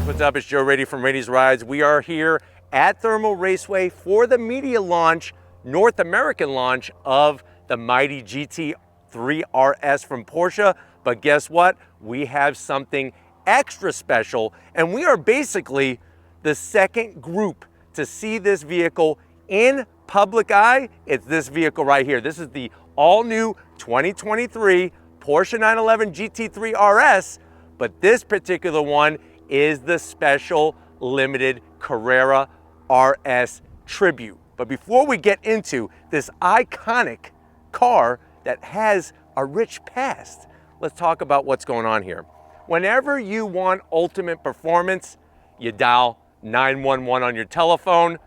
guys, what's up? It's Joe Raiti from Raiti's Rides. We are here at Thermal Raceway for the media launch, North American launch of the mighty GT3 RS from Porsche. But guess what? We have something extra special, and we are basically the second group to see this vehicle in public eye. It's this vehicle right here. This is the all-new 2023 Porsche 911 GT3 RS, but this particular one is the special limited Carrera RS Tribute. But before we get into this iconic car that has a rich past, let's talk about what's going on here. Whenever you want ultimate performance, you dial 911 on your telephone.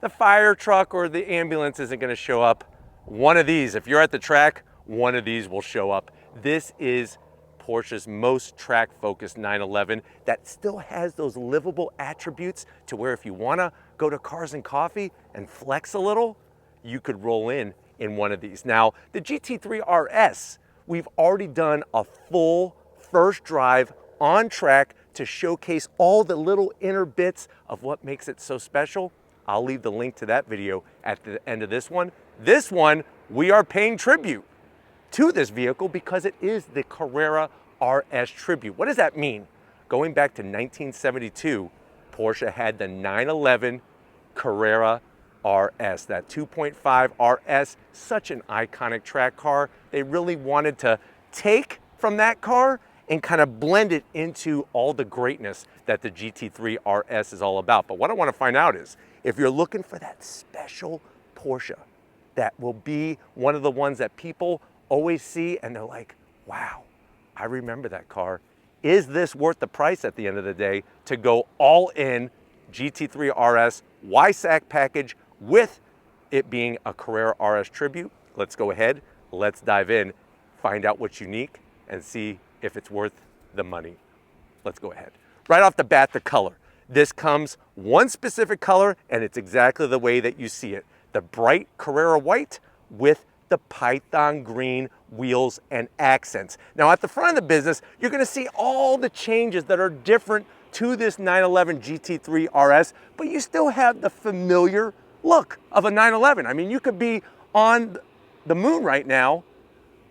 The fire truck or the ambulance isn't going to show up. One of these, if you're at the track, one of these will show up. This is Porsche's most track-focused 911 that still has those livable attributes to where if you want to go to Cars and Coffee and flex a little, you could roll in one of these. Now, the GT3 RS, we've already done a full first drive on track to showcase all the little inner bits of what makes it so special. I'll leave the link to that video at the end of this one. This one, we are paying tribute to this vehicle because it is the Carrera RS Tribute. What does that mean? Going back to 1972, Porsche had the 911 Carrera RS, that 2.5 RS, such an iconic track car. They really wanted to take from that car and kind of blend it into all the greatness that the GT3 RS is all about. But what I want to find out is, if you're looking for that special Porsche that will be one of the ones that people always see and they're like, wow, I remember that car. Is this worth the price at the end of the day to go all in GT3 RS YSAC package with it being a Carrera RS Tribute? Let's go ahead, let's dive in, find out what's unique and see if it's worth the money. Let's go ahead. Right off the bat, the color. This comes one specific color and it's exactly the way that you see it. The bright Carrera white with the python green wheels and accents. Now at the front of the business, you're gonna see all the changes that are different to this 911 GT3 RS, but you still have the familiar look of a 911. I mean, you could be on the moon right now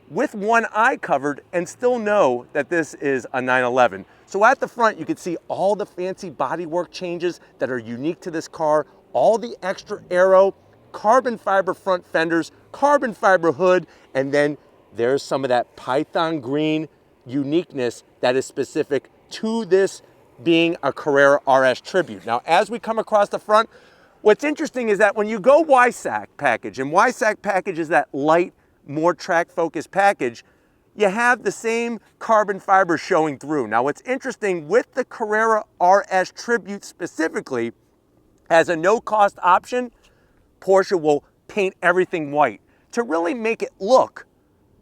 with one eye covered and still know that this is a 911. So at the front, you can see all the fancy bodywork changes that are unique to this car, all the extra aero, carbon fiber front fenders, carbon fiber hood, and then there's some of that python green uniqueness that is specific to this being a Carrera RS Tribute. Now, as we come across the front, what's interesting is that when you go YSAC package, and YSAC package is that light, more track-focused package, you have the same carbon fiber showing through. Now, what's interesting with the Carrera RS Tribute specifically, as a no-cost option, Porsche will paint everything white to really make it look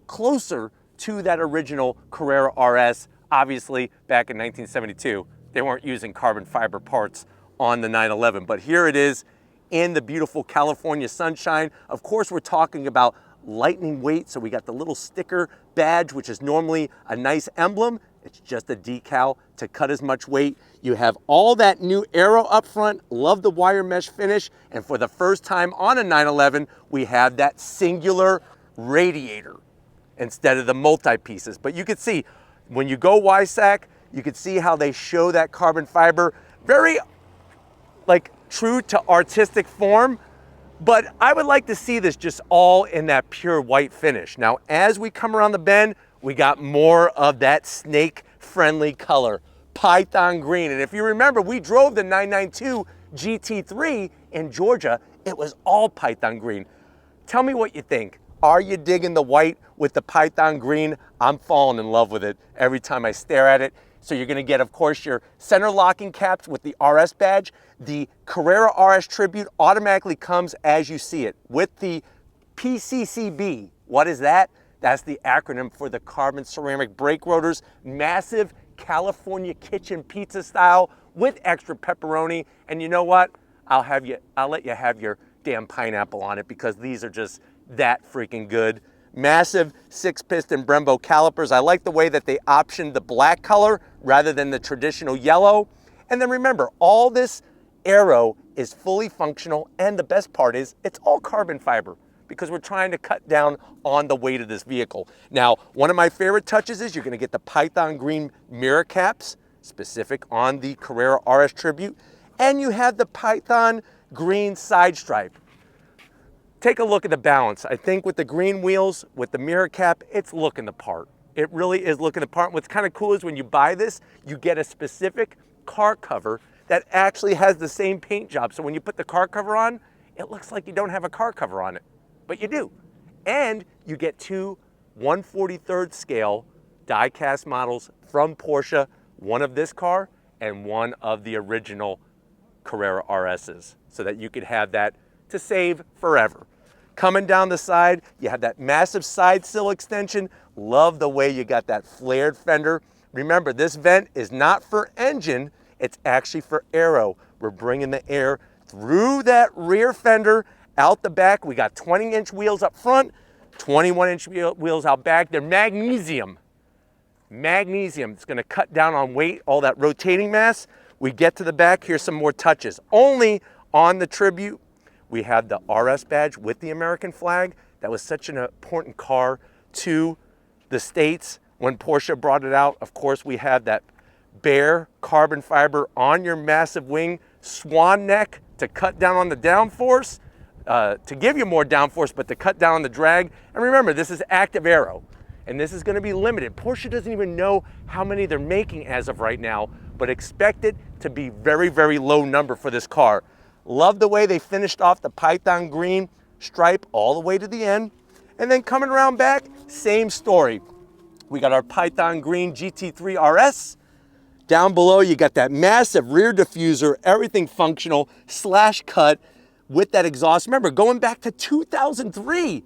closer to that original Carrera RS. Obviously, back in 1972, they weren't using carbon fiber parts on the 911, but here it is in the beautiful California sunshine. Of course, we're talking about lightning weight, so we got the little sticker badge, which is normally a nice emblem. It's just a decal to cut as much weight. You have all that new aero up front. Love the wire mesh finish. And for the first time on a 911, we have that singular radiator instead of the multi-pieces. But you can see, when you go YSAC, you can see how they show that carbon fiber, very like true to artistic form. But I would like to see this just all in that pure white finish. Now, as we come around the bend, we got more of that snake-friendly color, python green. And if you remember, we drove the 992 GT3 in Georgia. It was all python green. Tell me what you think. Are you digging the white with the python green? I'm falling in love with it every time I stare at it. So you're gonna get, of course, your center locking caps with the RS badge. The Carrera RS Tribute automatically comes as you see it with the PCCB. What is that? That's the acronym for the carbon ceramic brake rotors. Massive California kitchen pizza style with extra pepperoni. And you know what? I'll let you have your damn pineapple on it because these are just that freaking good. Massive 6-piston Brembo calipers. I like the way that they optioned the black color rather than the traditional yellow. And then remember, all this aero is fully functional, and the best part is it's all carbon fiber because we're trying to cut down on the weight of this vehicle. Now, one of my favorite touches is you're gonna get the Python green mirror caps, specific on the Carrera RS Tribute, and you have the Python green side stripe. Take a look at the balance. I think with the green wheels, with the mirror cap, it's looking the part. It really is looking the part. What's kind of cool is when you buy this, you get a specific car cover that actually has the same paint job. So when you put the car cover on, it looks like you don't have a car cover on it, but you do. And you get two 1/43rd scale die-cast models from Porsche, one of this car and one of the original Carrera RSs, so that you could have that to save forever. Coming down the side, you have that massive side sill extension. Love the way you got that flared fender. Remember, this vent is not for engine, it's actually for aero. We're bringing the air through that rear fender, out the back. We got 20-inch wheels up front, 21-inch wheels out back. They're magnesium. Magnesium, it's gonna cut down on weight, all that rotating mass. We get to the back, here's some more touches. Only on the Tribute, we have the RS badge with the American flag. That was such an important car to the States when Porsche brought it out. Of course, we have that bare carbon fiber on your massive wing, swan neck to cut down on the downforce, to give you more downforce, but to cut down on the drag. And remember, this is active aero, and this is gonna be limited. Porsche doesn't even know how many they're making as of right now, but expect it to be very, very low number for this car. Love the way they finished off the Python green stripe all the way to the end. And then coming around back, same story. We got our Python green GT3 RS. Down below, you got that massive rear diffuser, everything functional, slash cut with that exhaust. Remember, going back to 2003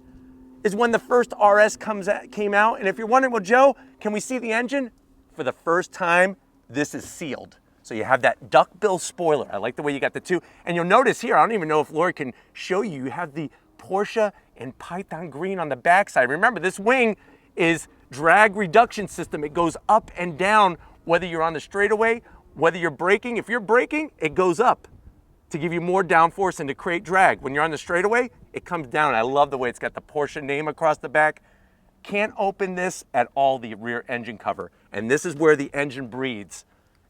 is when the first RS came out. And if you're wondering, well, Joe, can we see the engine? For the first time, this is sealed. So you have that duckbill spoiler. I like the way you got the two. And you'll notice here, I don't even know if Lori can show you, you have the Porsche and Python green on the backside. Remember, this wing is drag reduction system. It goes up and down, whether you're on the straightaway, whether you're braking. If you're braking, it goes up to give you more downforce and to create drag. When you're on the straightaway, it comes down. I love the way it's got the Porsche name across the back. Can't open this at all, the rear engine cover. And this is where the engine breathes.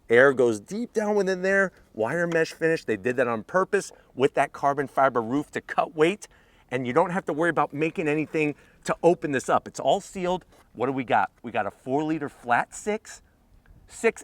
Air goes deep down within there, wire mesh finish. They did that on purpose with that carbon fiber roof to cut weight. And you don't have to worry about making anything to open this up. It's all sealed. What do we got? We got a 4-liter flat six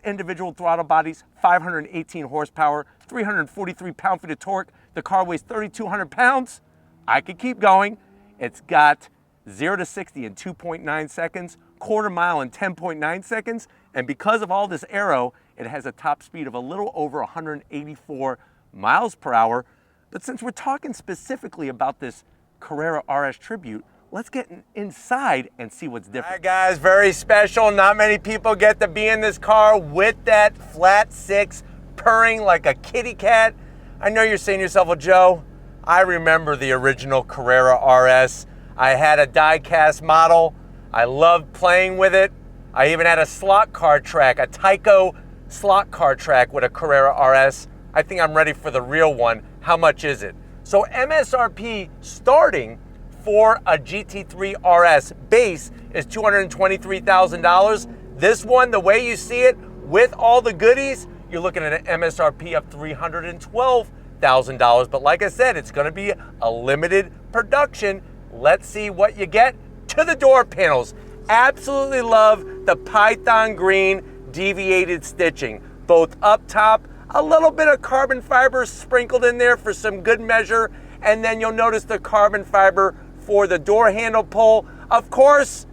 individual throttle bodies, 518 horsepower, 343 pound-feet of torque. The car weighs 3,200 pounds. I could keep going. It's got 0 to 60 in 2.9 seconds, quarter mile in 10.9 seconds. And because of all this aero, it has a top speed of a little over 184 miles per hour. But since we're talking specifically about this Carrera RS Tribute, let's get inside and see what's different. All right, guys, very special. Not many people get to be in this car with that flat six purring like a kitty cat. I know you're saying to yourself, well, Joe, I remember the original Carrera RS. I had a die-cast model. I loved playing with it. I even had a slot car track, a Tyco slot car track with a Carrera RS. I think I'm ready for the real one. How much is it? So MSRP starting for a GT3 RS base is $223,000. This one, the way you see it, with all the goodies, you're looking at an MSRP of $312,000. But like I said, it's gonna be a limited production. Let's see what you get. To the door panels. Absolutely love the Python green deviated stitching, both up top, a little bit of carbon fiber sprinkled in there for some good measure, and then you'll notice the carbon fiber for the door handle pull. Of course,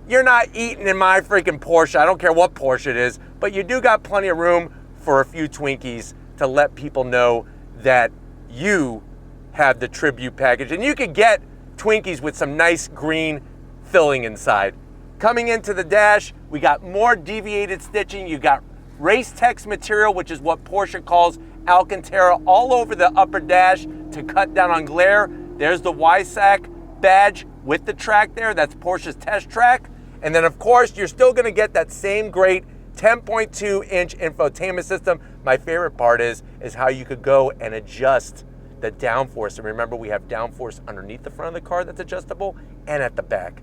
you're not eating in my freaking Porsche. I don't care what Porsche it is, but you do got plenty of room for a few Twinkies to let people know that you have the Tribute package. And you could get Twinkies with some nice green filling inside. Coming into the dash, we got more deviated stitching. You got Race Tex material, which is what Porsche calls Alcantara, all over the upper dash to cut down on glare. There's the YSAC badge with the track there. That's Porsche's test track. And then of course, you're still gonna get that same great 10.2-inch infotainment system. My favorite part is how you could go and adjust the downforce. And remember, we have downforce underneath the front of the car that's adjustable and at the back.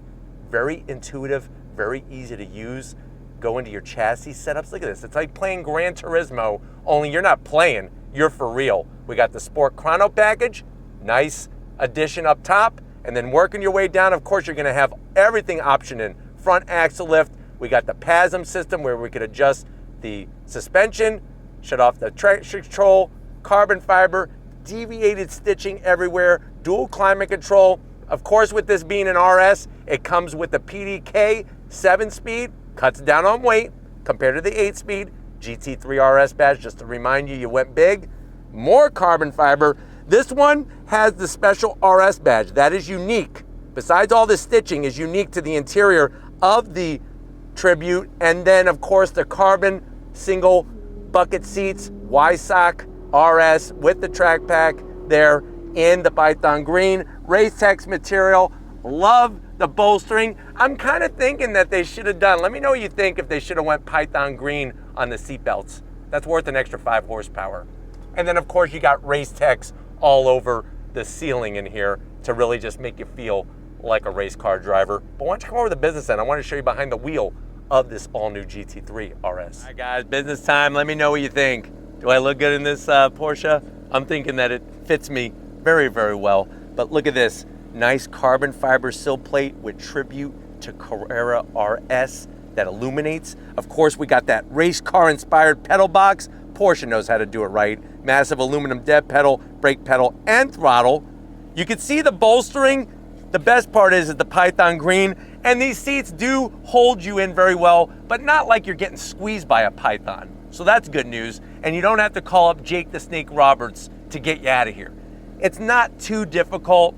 Very intuitive, very easy to use. Go into your chassis setups. Look at this. It's like playing Gran Turismo, only you're not playing, you're for real. We got the Sport Chrono package, nice addition up top, and then working your way down, of course, you're gonna have everything optioned in. Front axle lift, we got the PASM system where we could adjust the suspension, shut off the traction control, carbon fiber, deviated stitching everywhere, dual climate control. Of course, with this being an RS, it comes with the PDK 7-speed, cuts down on weight compared to the 8-speed. GT3 RS badge, just to remind you, you went big. More carbon fiber. This one has the special RS badge. That is unique. Besides all this stitching, is unique to the interior of the Tribute. And then, of course, the carbon single bucket seats, YSOC RS with the track pack there in the Python green. Race text material. Love the bolstering. I'm kind of thinking that they should have done, let me know what you think if they should have went Python green on the seat belts. That's worth an extra 5 horsepower. And then, of course, you got race text all over the ceiling in here to really just make you feel like a race car driver. But why don't you come over to the business end? I want to show you behind the wheel of this all-new GT3 RS. All right, guys, business time. Let me know what you think. Do I look good in this Porsche? I'm thinking that it fits me very, very well. But look at this. Nice carbon fiber sill plate with Tribute to Carrera RS that illuminates. Of course, we got that race car inspired pedal box. Porsche knows how to do it right. Massive aluminum dead pedal, brake pedal, and throttle. You can see the bolstering. The best part is the Python green, and these seats do hold you in very well, but not like you're getting squeezed by a Python. So that's good news, and you don't have to call up Jake the Snake Roberts to get you out of here. It's not too difficult.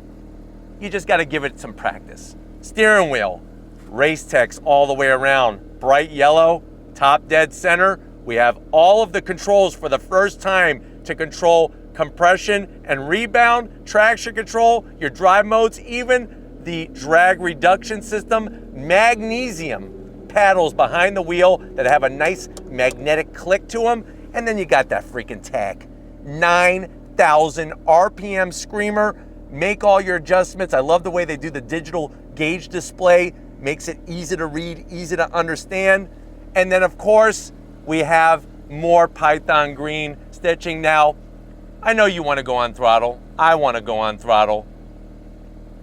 You just got to give it some practice. Steering wheel, race text all the way around, bright yellow, top dead center. We have all of the controls for the first time to control compression and rebound, traction control, your drive modes, even the drag reduction system, magnesium paddles behind the wheel that have a nice magnetic click to them, and then you got that freaking tach. 9,000 RPM screamer. Make all your adjustments. I love the way they do the digital gauge display. Makes it easy to read, easy to understand. And then, of course, we have more Python green stitching. Now, I know you want to go on throttle. I want to go on throttle.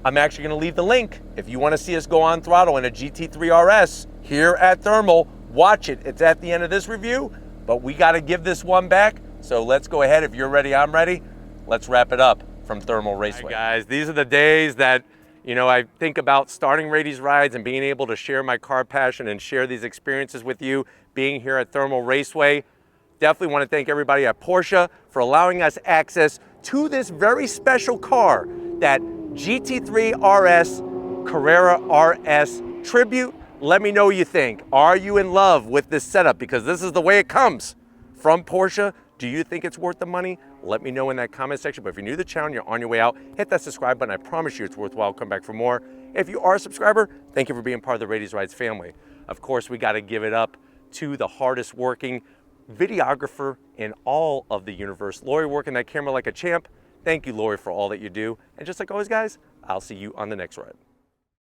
I'm actually going to leave the link. If you want to see us go on throttle in a GT3 RS here at Thermal, watch it. It's at the end of this review, but we got to give this one back. So let's go ahead. If you're ready, I'm ready. Let's wrap it up from Thermal Raceway. All right, guys, these are the days that, you know, I think about starting Raiti's Rides and being able to share my car passion and share these experiences with you, being here at Thermal Raceway. Definitely want to thank everybody at Porsche for allowing us access to this very special car, that GT3 RS Carrera RS Tribute. Let me know what you think. Are you in love with this setup? Because this is the way it comes from Porsche. Do you think it's worth the money? Let me know in that comment section. But if you're new to the channel, you're on your way out, hit that subscribe button. I promise you it's worthwhile. Come back for more. If you are a subscriber, thank you for being part of the Raiti's Rides family. Of course, we got to give it up to the hardest working videographer in all of the universe, Lori, working that camera like a champ. Thank you, Lori, for all that you do. And just like always, guys, I'll see you on the next ride.